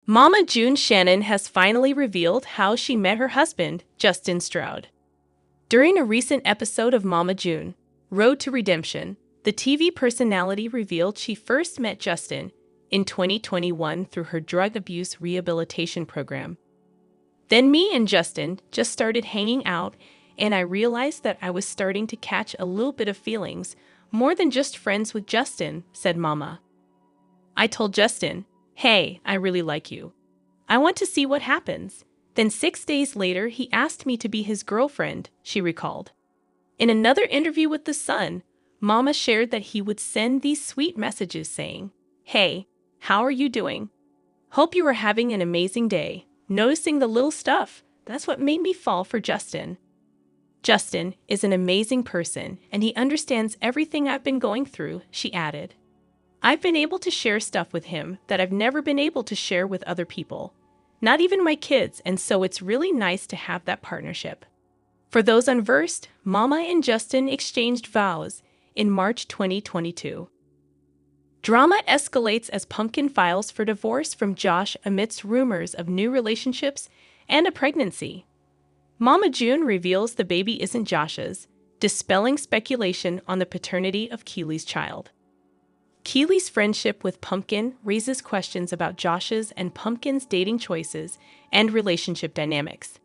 Mama June Shannon has finally revealed how she met her husband, Justin Stroud. During a recent episode of Mama June, Road to Redemption, the TV personality revealed she first met Justin in 2021 through her drug abuse rehabilitation program. Then me and Justin just started hanging out, and I realized that I was starting to catch a little bit of feelings, more than just friends with Justin, said Mama. I told Justin, "Hey, I really like you. I want to see what happens." Then 6 days later, he asked me to be his girlfriend, she recalled. In another interview with The Sun, Mama shared that he would send these sweet messages saying, "Hey, how are you doing? Hope you are having an amazing day. Noticing the little stuff, that's what made me fall for Justin. Justin is an amazing person, and he understands everything I've been going through," she added. "I've been able to share stuff with him that I've never been able to share with other people, not even my kids, and so it's really nice to have that partnership." For those unversed, Mama and Justin exchanged vows in March 2022. Drama escalates as Pumpkin files for divorce from Josh amidst rumors of new relationships and a pregnancy. Mama June reveals the baby isn't Josh's, dispelling speculation on the paternity of Keely's child. Keely's friendship with Pumpkin raises questions about Josh's and Pumpkin's dating choices and relationship dynamics.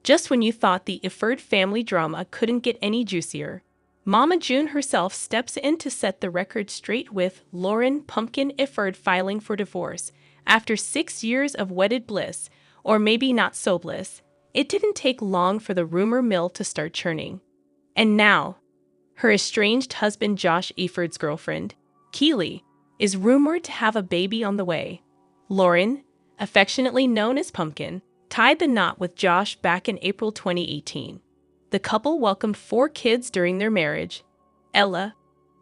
Just when you thought the Ifford family drama couldn't get any juicier, Mama June herself steps in to set the record straight with Lauren Pumpkin Ifford filing for divorce after 6 years of wedded bliss, or maybe not so bliss. It didn't take long for the rumor mill to start churning. And now, her estranged husband Josh Ifford's girlfriend, Keely, is rumored to have a baby on the way. Lauren, affectionately known as Pumpkin, tied the knot with Josh back in April 2018. The couple welcomed 4 kids during their marriage: Ella,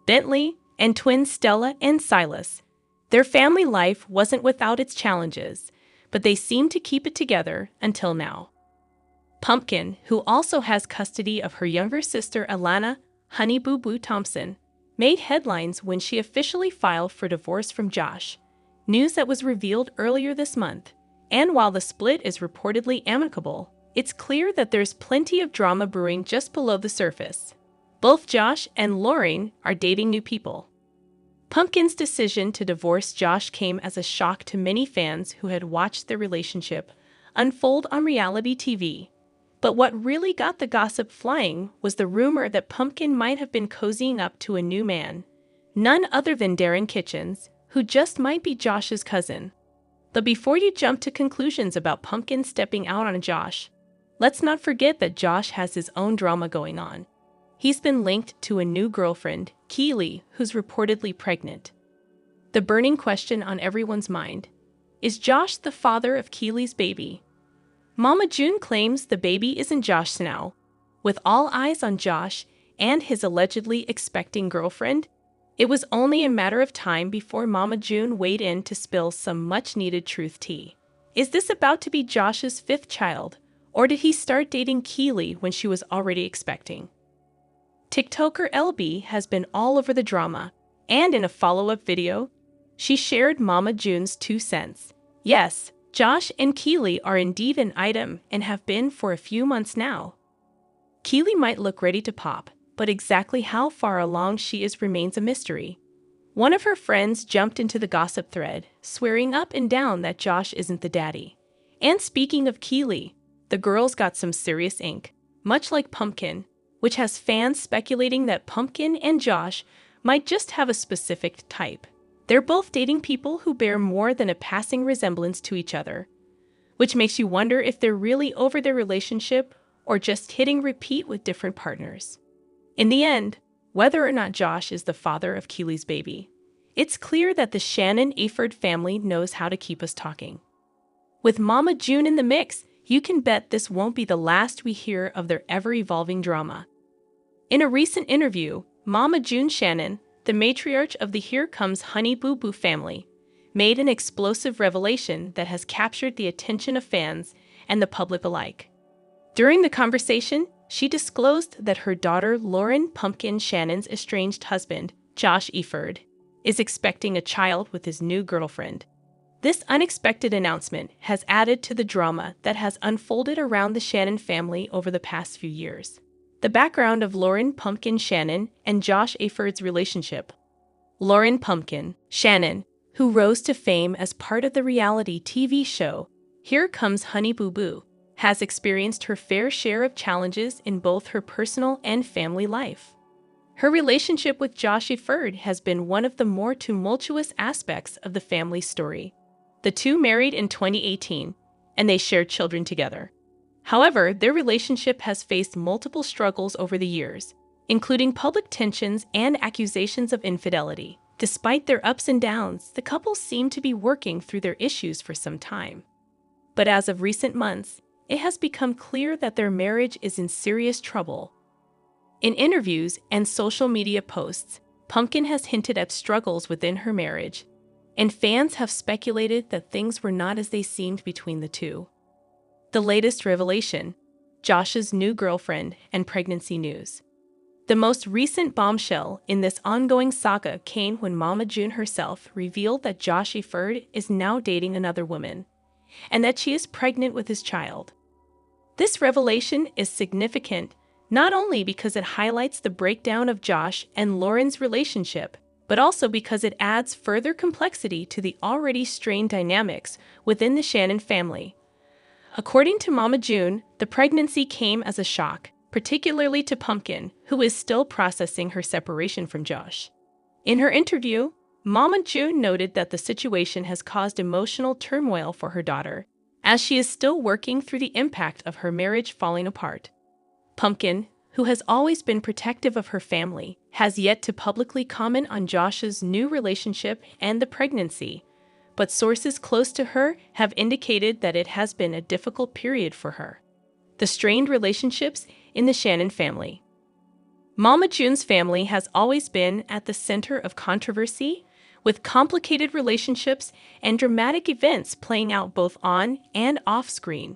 Bentley, and twins Stella and Silas. Their family life wasn't without its challenges, but they seemed to keep it together until now. Pumpkin, who also has custody of her younger sister Alana, Honey Boo Boo Thompson, made headlines when she officially filed for divorce from Josh, news that was revealed earlier this month. And while the split is reportedly amicable, it's clear that there's plenty of drama brewing just below the surface. Both Josh and Lauren are dating new people. Pumpkin's decision to divorce Josh came as a shock to many fans who had watched their relationship unfold on reality TV. But what really got the gossip flying was the rumor that Pumpkin might have been cozying up to a new man, none other than Darren Kitchens, who just might be Josh's cousin. But before you jump to conclusions about Pumpkin stepping out on Josh, let's not forget that Josh has his own drama going on. He's been linked to a new girlfriend, Keely, who's reportedly pregnant. The burning question on everyone's mind: is Josh the father of Keely's baby? Mama June claims the baby isn't Josh's now. With all eyes on Josh and his allegedly expecting girlfriend, it was only a matter of time before Mama June weighed in to spill some much-needed truth tea. Is this about to be Josh's 5th child, or did he start dating Keely when she was already expecting? TikToker LB has been all over the drama, and in a follow-up video, she shared Mama June's 2 cents. Yes, Josh and Keely are indeed an item and have been for a few months now. Keely might look ready to pop, but exactly how far along she is remains a mystery. One of her friends jumped into the gossip thread, swearing up and down that Josh isn't the daddy. And speaking of Keely, the girl's got some serious ink, much like Pumpkin, which has fans speculating that Pumpkin and Josh might just have a specific type. They're both dating people who bear more than a passing resemblance to each other, which makes you wonder if they're really over their relationship or just hitting repeat with different partners. In the end, whether or not Josh is the father of Keely's baby, it's clear that the Shannon Ifford family knows how to keep us talking. With Mama June in the mix, you can bet this won't be the last we hear of their ever-evolving drama. In a recent interview, Mama June Shannon, the matriarch of the Here Comes Honey Boo Boo family, made an explosive revelation that has captured the attention of fans and the public alike. During the conversation, she disclosed that her daughter Lauren Pumpkin Shannon's estranged husband, Josh Ifford, is expecting a child with his new girlfriend. This unexpected announcement has added to the drama that has unfolded around the Shannon family over the past few years. The background of Lauren "Pumpkin" Shannon and Josh Aford's relationship. Lauren "Pumpkin" Shannon, who rose to fame as part of the reality TV show Here Comes Honey Boo Boo, has experienced her fair share of challenges in both her personal and family life. Her relationship with Josh Aford has been one of the more tumultuous aspects of the family story. The two married in 2018, and they shared children together. However, their relationship has faced multiple struggles over the years, including public tensions and accusations of infidelity. Despite their ups and downs, the couple seemed to be working through their issues for some time. But as of recent months, it has become clear that their marriage is in serious trouble. In interviews and social media posts, Pumpkin has hinted at struggles within her marriage, and fans have speculated that things were not as they seemed between the two. The latest revelation: Josh's new girlfriend and pregnancy news. The most recent bombshell in this ongoing saga came when Mama June herself revealed that Josh Aford is now dating another woman, and that she is pregnant with his child. This revelation is significant not only because it highlights the breakdown of Josh and Lauren's relationship, but also because it adds further complexity to the already strained dynamics within the Shannon family. According to Mama June, the pregnancy came as a shock, particularly to Pumpkin, who is still processing her separation from Josh. In her interview, Mama June noted that the situation has caused emotional turmoil for her daughter, as she is still working through the impact of her marriage falling apart. Pumpkin, who has always been protective of her family, has yet to publicly comment on Josh's new relationship and the pregnancy, but sources close to her have indicated that it has been a difficult period for her. The strained relationships in the Shannon family. Mama June's family has always been at the center of controversy, with complicated relationships and dramatic events playing out both on and off screen.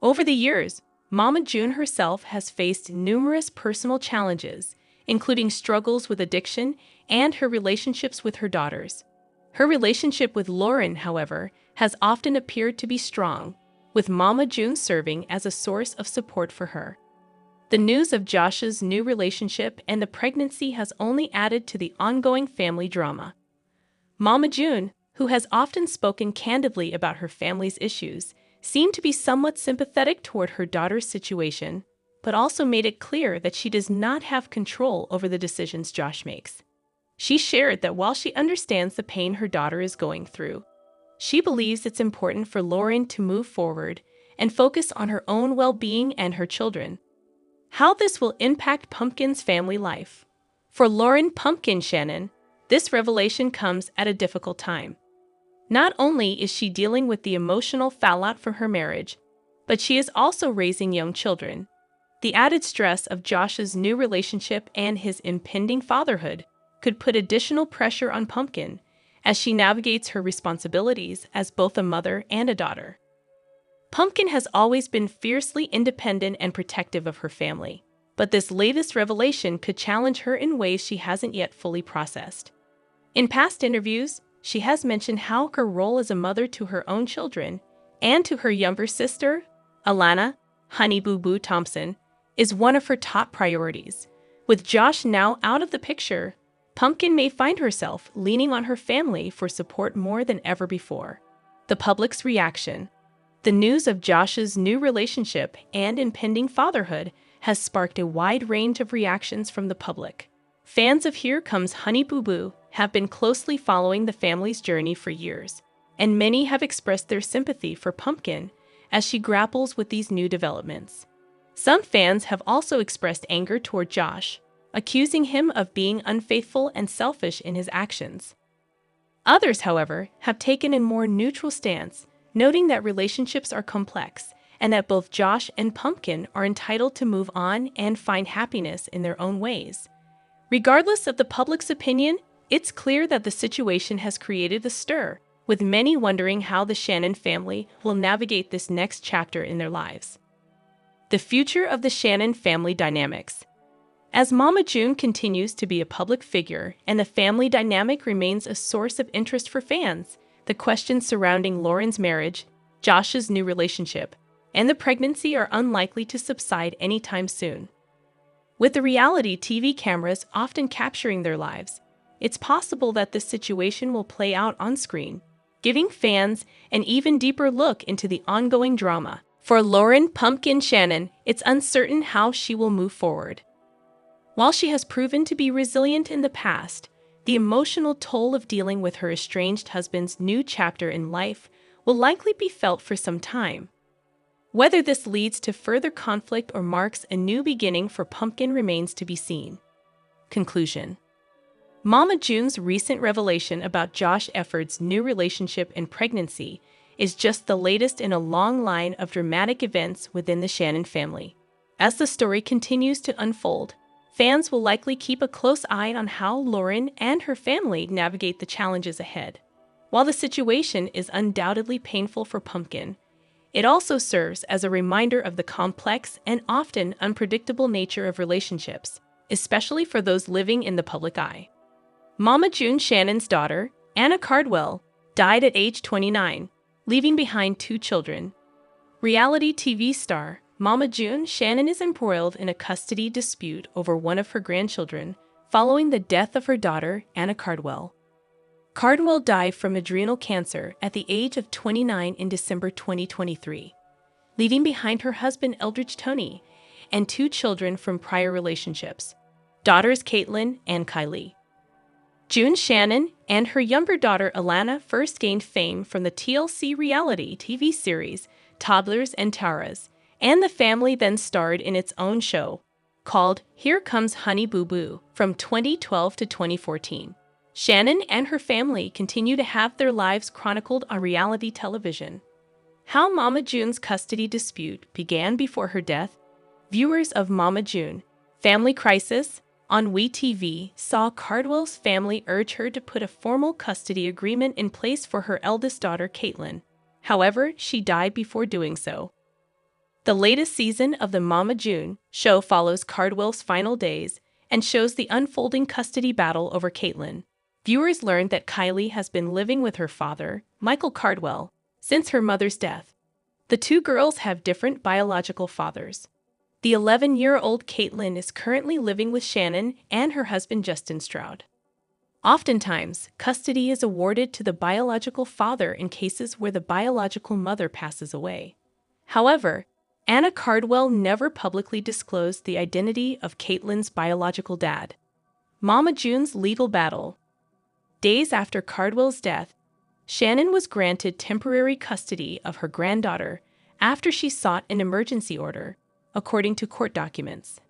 Over the years, Mama June herself has faced numerous personal challenges, including struggles with addiction and her relationships with her daughters. Her relationship with Lauren, however, has often appeared to be strong, with Mama June serving as a source of support for her. The news of Josh's new relationship and the pregnancy has only added to the ongoing family drama. Mama June, who has often spoken candidly about her family's issues, seemed to be somewhat sympathetic toward her daughter's situation, but also made it clear that she does not have control over the decisions Josh makes. She shared that while she understands the pain her daughter is going through, she believes it's important for Lauren to move forward and focus on her own well-being and her children. How this will impact Pumpkin's family life. For Lauren "Pumpkin" Shannon, this revelation comes at a difficult time. Not only is she dealing with the emotional fallout from her marriage, but she is also raising young children. The added stress of Josh's new relationship and his impending fatherhood could put additional pressure on Pumpkin as she navigates her responsibilities as both a mother and a daughter. Pumpkin has always been fiercely independent and protective of her family, but this latest revelation could challenge her in ways she hasn't yet fully processed. In past interviews, she has mentioned how her role as a mother to her own children and to her younger sister, Alana, Honey Boo Boo Thompson, is one of her top priorities. With Josh now out of the picture, Pumpkin may find herself leaning on her family for support more than ever before. The public's reaction. The news of Josh's new relationship and impending fatherhood has sparked a wide range of reactions from the public. Fans of Here Comes Honey Boo Boo have been closely following the family's journey for years, and many have expressed their sympathy for Pumpkin as she grapples with these new developments. Some fans have also expressed anger toward Josh, accusing him of being unfaithful and selfish in his actions. Others, however, have taken a more neutral stance, noting that relationships are complex and that both Josh and Pumpkin are entitled to move on and find happiness in their own ways. Regardless of the public's opinion, it's clear that the situation has created a stir, with many wondering how the Shannon family will navigate this next chapter in their lives. The future of the Shannon family dynamics. As Mama June continues to be a public figure and the family dynamic remains a source of interest for fans, the questions surrounding Lauren's marriage, Josh's new relationship, and the pregnancy are unlikely to subside anytime soon. With the reality TV cameras often capturing their lives, it's possible that this situation will play out on screen, giving fans an even deeper look into the ongoing drama. For Lauren "Pumpkin" Shannon, it's uncertain how she will move forward. While she has proven to be resilient in the past, the emotional toll of dealing with her estranged husband's new chapter in life will likely be felt for some time. Whether this leads to further conflict or marks a new beginning for Pumpkin remains to be seen. Conclusion. Mama June's recent revelation about Josh Efford's new relationship and pregnancy is just the latest in a long line of dramatic events within the Shannon family. As the story continues to unfold, fans will likely keep a close eye on how Lauren and her family navigate the challenges ahead. While the situation is undoubtedly painful for Pumpkin, it also serves as a reminder of the complex and often unpredictable nature of relationships, especially for those living in the public eye. Mama June Shannon's daughter, Anna Cardwell, died at age 29, leaving behind 2 children. Reality TV star Mama June Shannon is embroiled in a custody dispute over one of her grandchildren following the death of her daughter, Anna Cardwell. Cardwell died from adrenal cancer at the age of 29 in December 2023, leaving behind her husband Eldridge Tony and 2 children from prior relationships, daughters Caitlyn and Kylie. June Shannon and her younger daughter Alana first gained fame from the TLC reality TV series Toddlers and Taras, and the family then starred in its own show called Here Comes Honey Boo Boo from 2012 to 2014. Shannon and her family continue to have their lives chronicled on reality television. How Mama June's custody dispute began before her death. Viewers of Mama June, Family Crisis, on WeTV saw Cardwell's family urge her to put a formal custody agreement in place for her eldest daughter, Caitlyn. However, she died before doing so. The latest season of the Mama June show follows Cardwell's final days and shows the unfolding custody battle over Caitlyn. Viewers learned that Kylie has been living with her father, Michael Cardwell, since her mother's death. The 2 girls have different biological fathers. The 11-year-old Caitlyn is currently living with Shannon and her husband Justin Stroud. Oftentimes, custody is awarded to the biological father in cases where the biological mother passes away. However, Anna Cardwell never publicly disclosed the identity of Caitlyn's biological dad. Mama June's legal battle. Days after Cardwell's death, Shannon was granted temporary custody of her granddaughter after she sought an emergency order, according to court documents.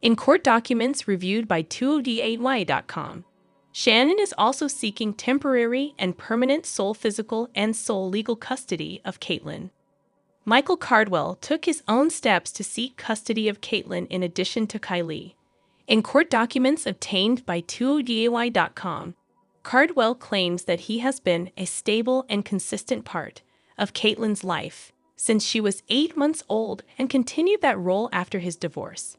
In court documents reviewed by 2ODAY.com, Shannon is also seeking temporary and permanent sole physical and sole legal custody of Caitlyn. Michael Cardwell took his own steps to seek custody of Caitlyn in addition to Kylie. In court documents obtained by 2ODAY.com, Cardwell claims that he has been a stable and consistent part of Caitlyn's life since she was 8 months old and continued that role after his divorce.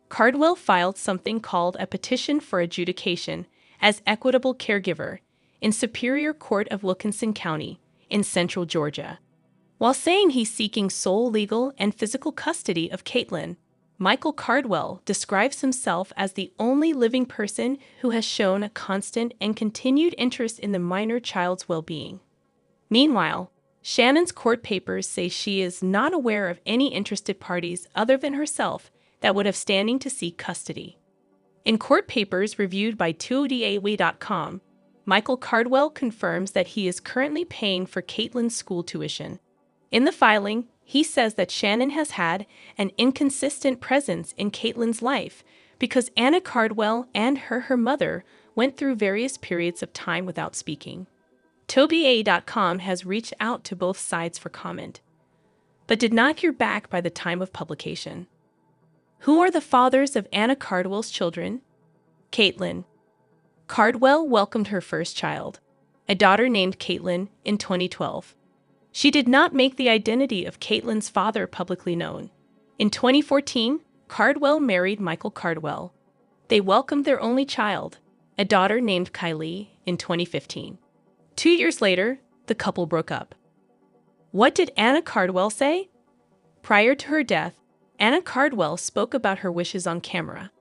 Cardwell filed something called a petition for adjudication as equitable caregiver in Superior Court of Wilkinson County in central Georgia. While saying he's seeking sole legal and physical custody of Caitlyn, Michael Cardwell describes himself as the only living person who has shown a constant and continued interest in the minor child's well-being. Meanwhile, Shannon's court papers say she is not aware of any interested parties other than herself that would have standing to seek custody. In court papers reviewed by 2ODAY.com, Michael Cardwell confirms that he is currently paying for Caitlyn's school tuition. In the filing, he says that Shannon has had an inconsistent presence in Caitlyn's life because Anna Cardwell and her mother went through various periods of time without speaking. TobyA.com has reached out to both sides for comment, but did not hear back by the time of publication. Who are the fathers of Anna Cardwell's children? Caitlyn. Cardwell welcomed her first child, a daughter named Caitlyn, in 2012. She did not make the identity of Caitlyn's father publicly known. In 2014, Cardwell married Michael Cardwell. They welcomed their only child, a daughter named Kylie, in 2015. 2 years later, the couple broke up. What did Anna Cardwell say? Prior to her death, Anna Cardwell spoke about her wishes on camera.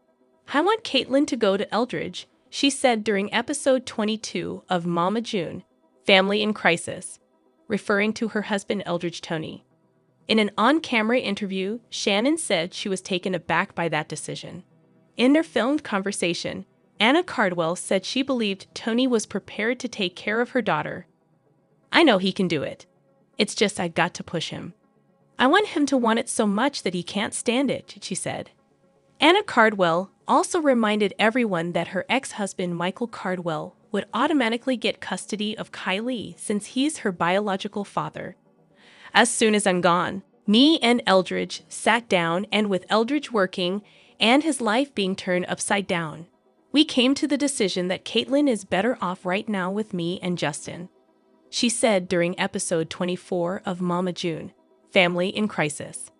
"I want Caitlyn to go to Eldridge," she said during episode 22 of Mama June, Family in Crisis, referring to her husband Eldridge Toney. In an on-camera interview, Shannon said she was taken aback by that decision. In their filmed conversation, Anna Cardwell said she believed Toney was prepared to take care of her daughter. "I know he can do it. It's just I got to push him. I want him to want it so much that he can't stand it," she said. Anna Cardwell also reminded everyone that her ex-husband Michael Cardwell would automatically get custody of Kylie since he's her biological father. "As soon as I'm gone, me and Eldridge sat down, and with Eldridge working and his life being turned upside down, we came to the decision that Caitlyn is better off right now with me and Justin," she said during episode 24 of Mama June, Family in Crisis.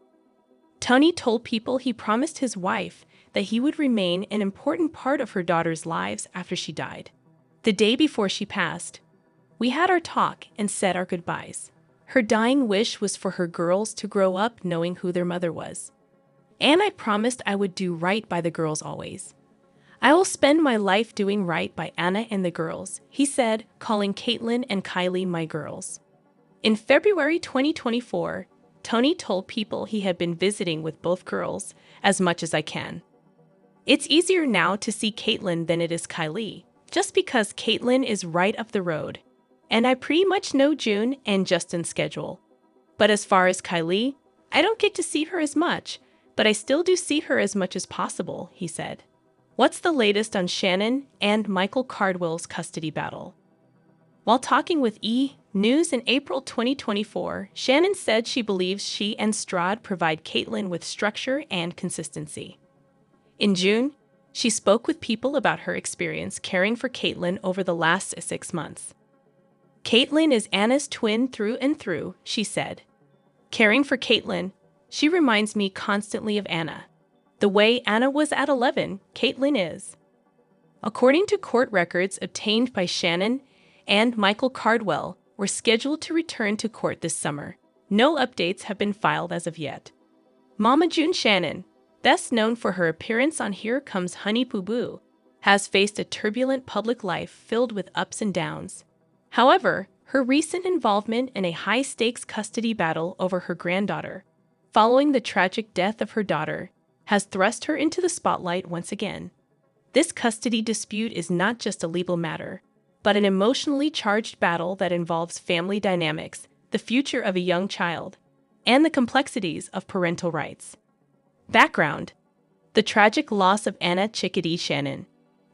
Toney told People he promised his wife that he would remain an important part of her daughter's lives after she died. "The day before she passed, we had our talk and said our goodbyes. Her dying wish was for her girls to grow up knowing who their mother was. And I promised I would do right by the girls always. I will spend my life doing right by Anna and the girls," he said, calling Caitlyn and Kylie "my girls." In February 2024, Toney told People he had been visiting with both girls as much as I can. "It's easier now to see Caitlyn than it is Kylie, just because Caitlyn is right up the road, and I pretty much know June and Justin's schedule. But as far as Kylie, I don't get to see her as much, but I still do see her as much as possible," he said. What's the latest on Shannon and Michael Cardwell's custody battle? While talking with E! News in April 2024, Shannon said she believes she and Stroud provide Caitlyn with structure and consistency. In June, she spoke with People about her experience caring for Caitlyn over the last 6 months. "Caitlyn is Anna's twin through and through," she said. "Caring for Caitlyn, she reminds me constantly of Anna. The way Anna was at 11, Caitlyn is." According to court records obtained by Shannon and Michael Cardwell, were scheduled to return to court this summer. No updates have been filed as of yet. Mama June Shannon, best known for her appearance on Here Comes Honey Boo Boo, has faced a turbulent public life filled with ups and downs. However, her recent involvement in a high-stakes custody battle over her granddaughter, following the tragic death of her daughter, has thrust her into the spotlight once again. This custody dispute is not just a legal matter, but an emotionally charged battle that involves family dynamics, the future of a young child, and the complexities of parental rights. Background: the tragic loss of Anna Chickadee Shannon.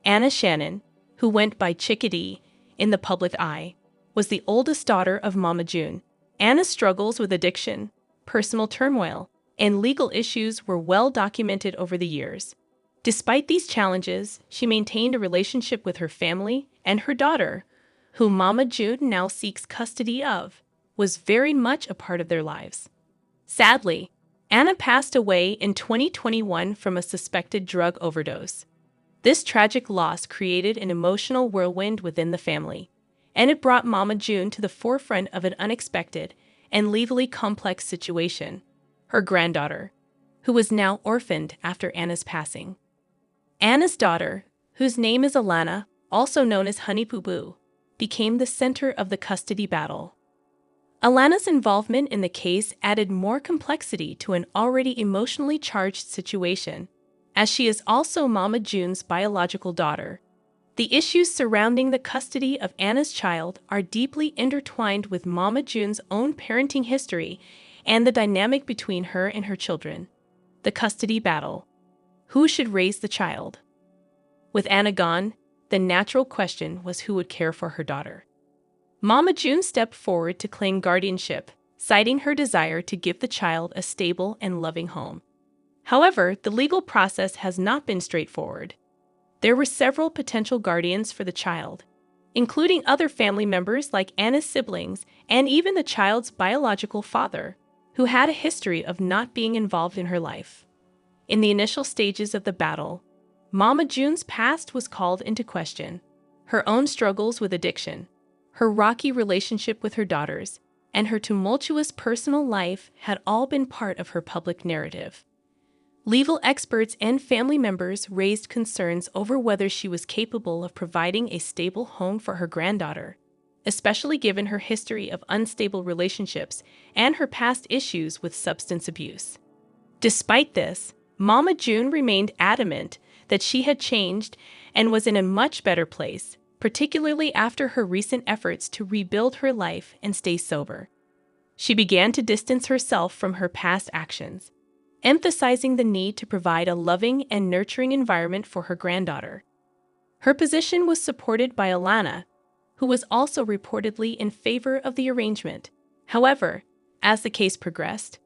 Anna Shannon, who went by Chickadee in the public eye, was the oldest daughter of Mama June. Anna's struggles with addiction, personal turmoil, and legal issues were well documented over the years. Despite these challenges, she maintained a relationship with her family, and her daughter, whom Mama June now seeks custody of, was very much a part of their lives. Sadly, Anna passed away in 2021 from a suspected drug overdose. This tragic loss created an emotional whirlwind within the family, and it brought Mama June to the forefront of an unexpected and legally complex situation: her granddaughter, who was now orphaned after Anna's passing. Anna's daughter, whose name is Alana, also known as Honey Boo Boo, became the center of the custody battle. Alana's involvement in the case added more complexity to an already emotionally charged situation, as she is also Mama June's biological daughter. The issues surrounding the custody of Anna's child are deeply intertwined with Mama June's own parenting history and the dynamic between her and her children. The custody battle: who should raise the child? With Anna gone, the natural question was who would care for her daughter. Mama June stepped forward to claim guardianship, citing her desire to give the child a stable and loving home. However, the legal process has not been straightforward. There were several potential guardians for the child, including other family members like Anna's siblings and even the child's biological father, who had a history of not being involved in her life. In the initial stages of the battle, Mama June's past was called into question: her own struggles with addiction, her rocky relationship with her daughters, and her tumultuous personal life had all been part of her public narrative. Legal experts and family members raised concerns over whether she was capable of providing a stable home for her granddaughter, especially given her history of unstable relationships and her past issues with substance abuse. Despite this, Mama June remained adamant that she had changed and was in a much better place, particularly after her recent efforts to rebuild her life and stay sober. She began to distance herself from her past actions, emphasizing the need to provide a loving and nurturing environment for her granddaughter. Her position was supported by Alana, who was also reportedly in favor of the arrangement. However, as the case progressed,